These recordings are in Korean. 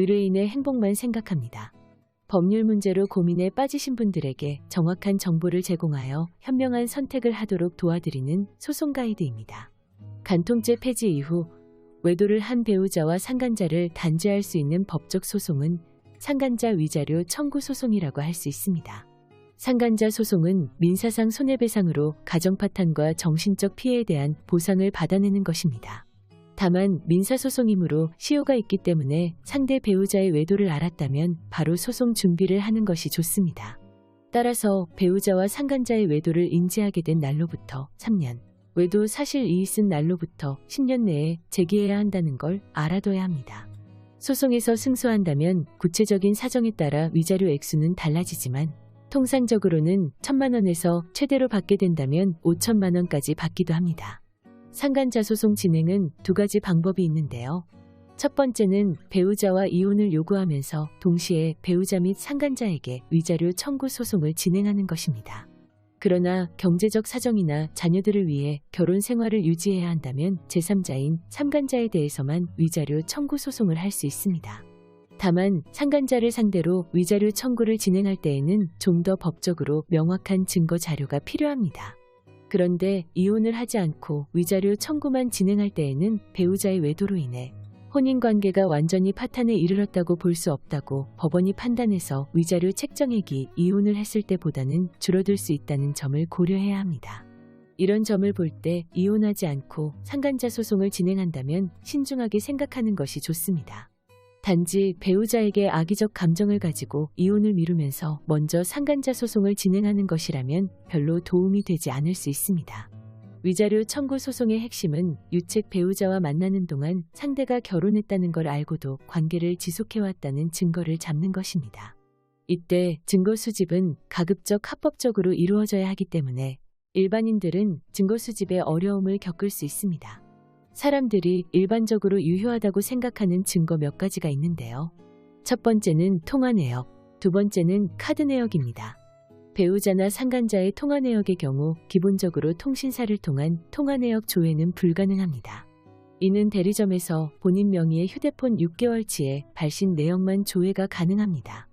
의뢰인의 행복만 생각합니다. 법률 문제로 고민에 빠지신 분들에게 정확한 정보를 제공하여 현명한 선택을 하도록 도와드리는 소송 가이드입니다. 간통죄 폐지 이후 외도를 한 배우자와 상간자를 단죄할 수 있는 법적 소송은 상간자 위자료 청구 소송이라고 할 수 있습니다. 상간자 소송은 민사상 손해배상으로 가정 파탄과 정신적 피해에 대한 보상을 받아내는 것입니다. 다만 민사소송이므로 시효가 있기 때문에 상대 배우자의 외도를 알았다면 바로 소송 준비를 하는 것이 좋습니다. 따라서 배우자와 상간자의 외도를 인지하게 된 날로부터 3년, 외도 사실 이익은 날로부터 10년 내에 제기해야 한다는 걸 알아둬야 합니다. 소송에서 승소한다면 구체적인 사정에 따라 위자료 액수는 달라지지만 통상적으로는 1,000만 원에서 최대로 받게 된다면 5천만 원까지 받기도 합니다. 상간자 소송 진행은 두 가지 방법이 있는데요. 첫 번째는 배우자와 이혼을 요구하면서 동시에 배우자 및 상간자에게 위자료 청구 소송을 진행하는 것입니다. 그러나 경제적 사정이나 자녀들을 위해 결혼 생활을 유지해야 한다면 제3자인 상간자에 대해서만 위자료 청구 소송을 할 수 있습니다. 다만 상간자를 상대로 위자료 청구를 진행할 때에는 좀 더 법적으로 명확한 증거 자료가 필요합니다. 그런데 이혼을 하지 않고 위자료 청구만 진행할 때에는 배우자의 외도로 인해 혼인관계가 완전히 파탄에 이르렀다고 볼 수 없다고 법원이 판단해서 위자료 책정액이 이혼을 했을 때보다는 줄어들 수 있다는 점을 고려해야 합니다. 이런 점을 볼 때 이혼하지 않고 상간자 소송을 진행한다면 신중하게 생각하는 것이 좋습니다. 단지 배우자에게 악의적 감정을 가지고 이혼을 미루면서 먼저 상간자 소송을 진행하는 것이라면 별로 도움이 되지 않을 수 있습니다. 위자료 청구 소송의 핵심은 유책 배우자와 만나는 동안 상대가 결혼했다는 걸 알고도 관계를 지속해왔다는 증거를 잡는 것입니다. 이때 증거 수집은 가급적 합법적으로 이루어져야 하기 때문에 일반인들은 증거 수집에 어려움을 겪을 수 있습니다. 사람들이 일반적으로 유효하다고 생각하는 증거 몇 가지가 있는데요. 첫 번째는 통화 내역, 두 번째는 카드 내역입니다. 배우자나 상간자의 통화 내역의 경우 기본적으로 통신사를 통한 통화 내역 조회는 불가능합니다. 이는 대리점에서 본인 명의의 휴대폰 6개월치의 발신 내역만 조회가 가능합니다.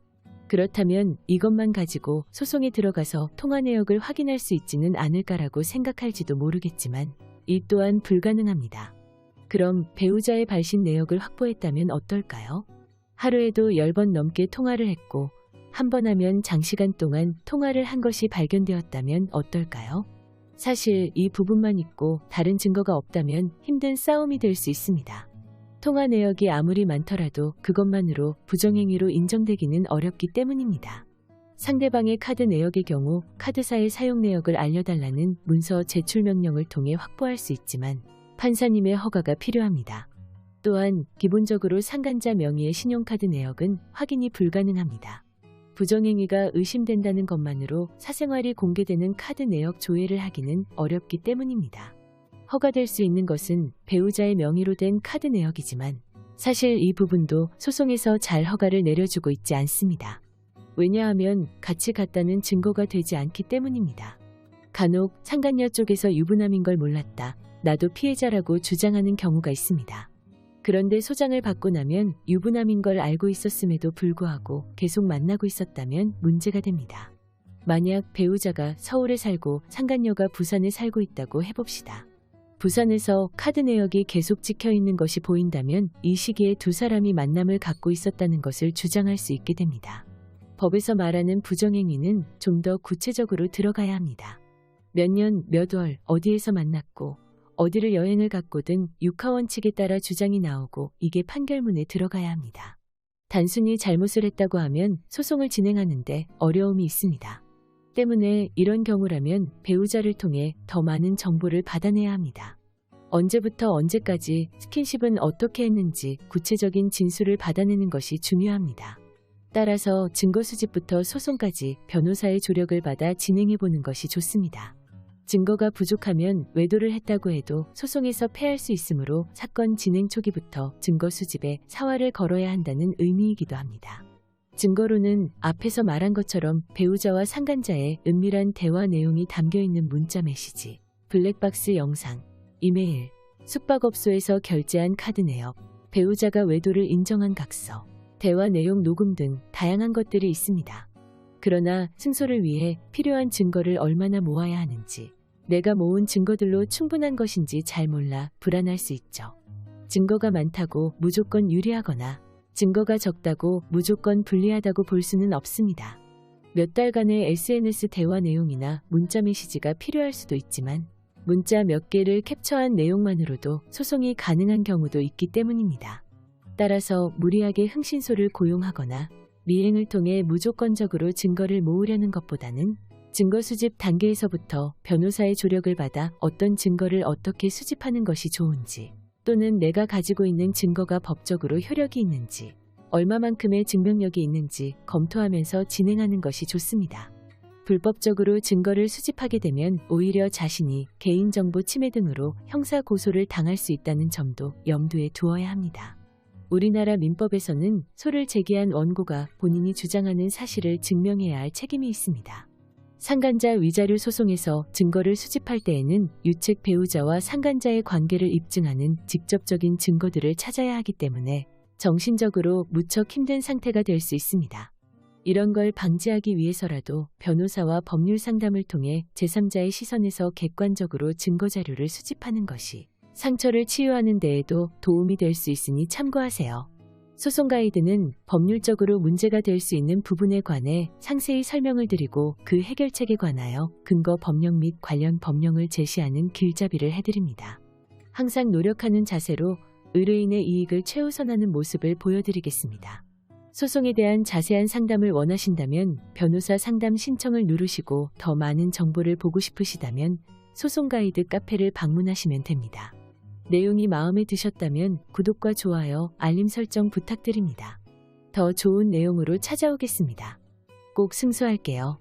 그렇다면 이것만 가지고 소송에 들어가서 통화 내역을 확인할 수 있지는 않을까라고 생각할지도 모르겠지만 이 또한 불가능합니다. 그럼 배우자의 발신 내역을 확보했다면 어떨까요? 하루에도 10번 넘게 통화를 했고 한 번 하면 장시간 동안 통화를 한 것이 발견되었다면 어떨까요? 사실 이 부분만 있고 다른 증거가 없다면 힘든 싸움이 될 수 있습니다. 통화 내역이 아무리 많더라도 그것만으로 부정행위로 인정되기는 어렵기 때문입니다. 상대방의 카드 내역의 경우 카드사의 사용 내역을 알려달라는 문서 제출 명령을 통해 확보할 수 있지만 판사님의 허가가 필요합니다. 또한 기본적으로 상간자 명의의 신용카드 내역은 확인이 불가능합니다. 부정행위가 의심된다는 것만으로 사생활이 공개되는 카드 내역 조회를 하기는 어렵기 때문입니다. 허가될 수 있는 것은 배우자의 명의로 된 카드 내역이지만 사실 이 부분도 소송에서 잘 허가를 내려주고 있지 않습니다. 왜냐하면 같이 갔다는 증거가 되지 않기 때문입니다. 간혹 상간녀 쪽에서 유부남인 걸 몰랐다, 나도 피해자라고 주장하는 경우가 있습니다. 그런데 소장을 받고 나면 유부남인 걸 알고 있었음에도 불구하고 계속 만나고 있었다면 문제가 됩니다. 만약 배우자가 서울에 살고 상간녀가 부산에 살고 있다고 해봅시다. 부산에서 카드 내역이 계속 찍혀 있는 것이 보인다면 이 시기에 두 사람이 만남을 갖고 있었다는 것을 주장할 수 있게 됩니다. 법에서 말하는 부정행위는 좀 더 구체적으로 들어가야 합니다. 몇 년, 몇 월, 어디에서 만났고 어디를 여행을 갔고 등 육하원칙에 따라 주장이 나오고 이게 판결문에 들어가야 합니다. 단순히 잘못을 했다고 하면 소송을 진행하는데 어려움이 있습니다. 때문에 이런 경우라면 배우자를 통해 더 많은 정보를 받아내야 합니다. 언제부터 언제까지 스킨십은 어떻게 했는지 구체적인 진술을 받아내는 것이 중요합니다. 따라서 증거 수집부터 소송까지 변호사의 조력을 받아 진행해보는 것이 좋습니다. 증거가 부족하면 외도를 했다고 해도 소송에서 패할 수 있으므로 사건 진행 초기부터 증거 수집에 사활을 걸어야 한다는 의미이기도 합니다. 증거로는 앞에서 말한 것처럼 배우자와 상간자의 은밀한 대화 내용이 담겨있는 문자 메시지, 블랙박스 영상, 이메일, 숙박업소에서 결제한 카드 내역, 배우자가 외도를 인정한 각서, 대화 내용 녹음 등 다양한 것들이 있습니다. 그러나 승소를 위해 필요한 증거를 얼마나 모아야 하는지, 내가 모은 증거들로 충분한 것인지 잘 몰라 불안할 수 있죠. 증거가 많다고 무조건 유리하거나 증거가 적다고 무조건 불리하다고 볼 수는 없습니다. 몇 달간의 SNS 대화 내용이나 문자 메시지가 필요할 수도 있지만 문자 몇 개를 캡처한 내용만으로도 소송이 가능한 경우도 있기 때문입니다. 따라서 무리하게 흥신소를 고용하거나 미행을 통해 무조건적으로 증거를 모으려는 것보다는 증거 수집 단계에서부터 변호사의 조력을 받아 어떤 증거를 어떻게 수집하는 것이 좋은지, 또는 내가 가지고 있는 증거가 법적으로 효력이 있는지, 얼마만큼의 증명력이 있는지 검토하면서 진행하는 것이 좋습니다. 불법적으로 증거를 수집하게 되면 오히려 자신이 개인정보 침해 등으로 형사 고소를 당할 수 있다는 점도 염두에 두어야 합니다. 우리나라 민법에서는 소를 제기한 원고가 본인이 주장하는 사실을 증명해야 할 책임이 있습니다. 상간자 위자료 소송에서 증거를 수집할 때에는 유책 배우자와 상간자의 관계를 입증하는 직접적인 증거들을 찾아야 하기 때문에 정신적으로 무척 힘든 상태가 될 수 있습니다. 이런 걸 방지하기 위해서라도 변호사와 법률 상담을 통해 제3자의 시선에서 객관적으로 증거 자료를 수집하는 것이 상처를 치유하는 데에도 도움이 될 수 있으니 참고하세요. 소송 가이드는 법률적으로 문제가 될 수 있는 부분에 관해 상세히 설명을 드리고 그 해결책에 관하여 근거 법령 및 관련 법령을 제시하는 길잡이를 해드립니다. 항상 노력하는 자세로 의뢰인의 이익을 최우선하는 모습을 보여드리겠습니다. 소송에 대한 자세한 상담을 원하신다면 변호사 상담 신청을 누르시고 더 많은 정보를 보고 싶으시다면 소송 가이드 카페를 방문하시면 됩니다. 내용이 마음에 드셨다면 구독과 좋아요, 알림 설정 부탁드립니다. 더 좋은 내용으로 찾아오겠습니다. 꼭 승소할게요.